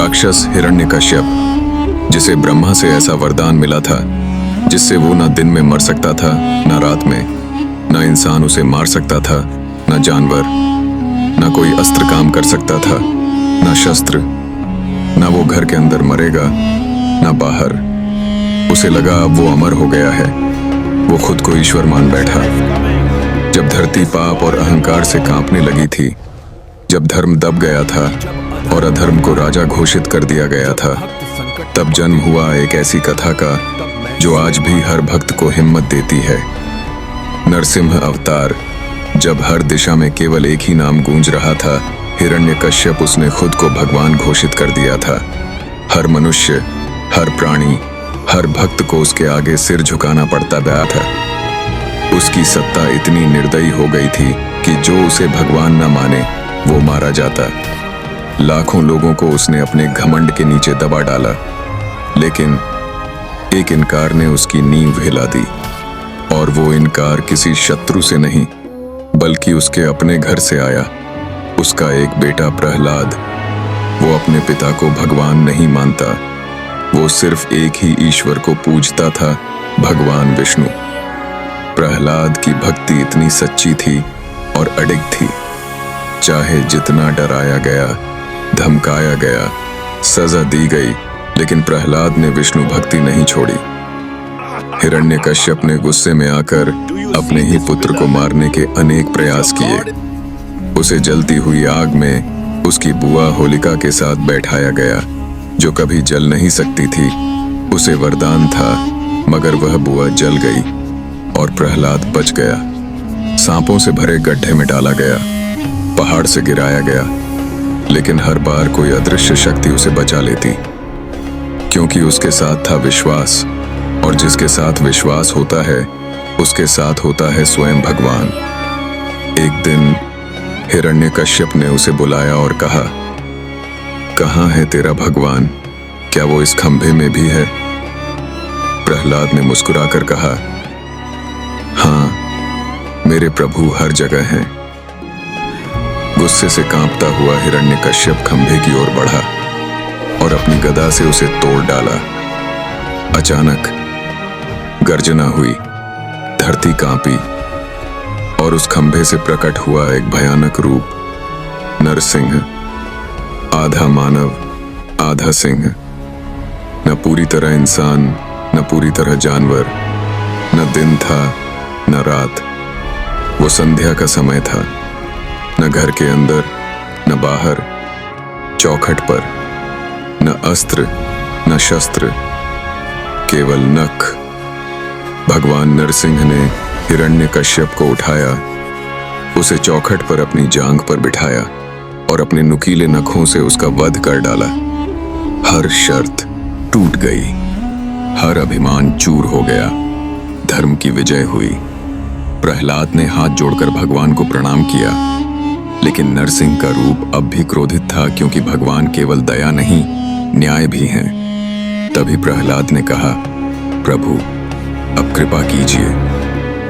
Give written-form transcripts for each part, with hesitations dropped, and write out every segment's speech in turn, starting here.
राक्षस हिरण्यकश्यप, जिसे ब्रह्मा से ऐसा वरदान मिला था जिससे वो न दिन में मर सकता था न रात में, न इंसान उसे मार सकता था न जानवर, न कोई अस्त्र काम कर सकता था न शस्त्र, न वो घर के अंदर मरेगा न बाहर। उसे लगा अब वो अमर हो गया है। वो खुद को ईश्वर मान बैठा। जब धरती पाप और अहंकार से कांपने लगी थी, जब धर्म दब गया था और अधर्म को राजा घोषित कर दिया गया था, तब जन्म हुआ एक ऐसी कथा का जो आज भी हर भक्त को हिम्मत देती है। नरसिंह अवतार। जब हर दिशा में केवल एक ही नाम गूंज रहा था, हिरण्यकश्यप, उसने खुद को भगवान घोषित कर दिया था। हर मनुष्य, हर प्राणी, हर भक्त को उसके आगे सिर झुकाना पड़ता गया था। उसकी सत्ता इतनी निर्दयी हो गई थी कि जो उसे भगवान न माने वो मारा जाता। लाखों लोगों को उसने अपने घमंड के नीचे दबा डाला, लेकिन एक इनकार ने उसकी नींव हिला दी। और वो इनकार किसी शत्रु से नहीं बल्कि उसके अपने घर से आया। उसका एक बेटा प्रहलाद। वो अपने पिता को भगवान नहीं मानता, वो सिर्फ एक ही ईश्वर को पूजता था, भगवान विष्णु। प्रहलाद की भक्ति इतनी सच्ची थी और अडिग थी। चाहे जितना डराया गया, धमकाया गया, सजा दी गई, लेकिन प्रहलाद ने विष्णु भक्ति नहीं छोड़ी। हिरण्यकश्यप ने गुस्से में आकर अपने ही पुत्र को मारने के अनेक प्रयास किए। उसे जलती हुई आग में उसकी बुआ होलिका के साथ बैठाया गया, जो कभी जल नहीं सकती थी। उसे वरदान था, मगर वह बुआ जल गई और प्रहलाद बच गया। सांपों से भरे गड्ढे में डाला गया, पहाड़ से गिराया गया, लेकिन हर बार कोई अदृश्य शक्ति उसे बचा लेती, क्योंकि उसके साथ था विश्वास। और जिसके साथ विश्वास होता है, उसके साथ होता है स्वयं भगवान। एक दिन हिरण्यकश्यप ने उसे बुलाया और कहा, कहाँ है तेरा भगवान? क्या वो इस खंभे में भी है? प्रहलाद ने मुस्कुराकर कहा, हाँ, मेरे प्रभु हर जगह हैं। गुस्से से कांपता हुआ हिरण्यकश्यप खंभे की ओर बढ़ा और अपनी गदा से उसे तोड़ डाला। अचानक गर्जना हुई, धरती कांपी और उस खंभे से प्रकट हुआ एक भयानक रूप। नरसिंह, आधा मानव आधा सिंह, न पूरी तरह इंसान न पूरी तरह जानवर, न दिन था न रात। वो संध्या का समय था, न घर के अंदर न बाहर, चौखट पर न अस्त्र न शस्त्र, केवल नख। भगवान नरसिंह ने हिरण्यकश्यप को उठाया, उसे चौखट पर अपनी जांघ पर बिठाया और अपने नुकीले नखों से उसका वध कर डाला। हर शर्त टूट गई, हर अभिमान चूर हो गया, धर्म की विजय हुई। प्रहलाद ने हाथ जोड़कर भगवान को प्रणाम किया, लेकिन नरसिंह का रूप अब भी क्रोधित था, क्योंकि भगवान केवल दया नहीं, न्याय भी हैं। तभी प्रहलाद ने कहा, प्रभु, अब कृपा कीजिए,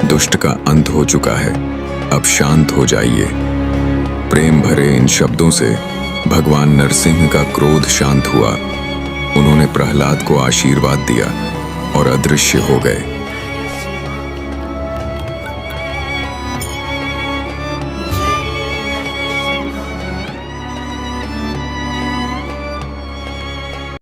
दुष्ट का अंत हो चुका है, अब शांत हो जाइए। प्रेम भरे इन शब्दों से भगवान नरसिंह का क्रोध शांत हुआ। उन्होंने प्रहलाद को आशीर्वाद दिया और अदृश्य हो गए।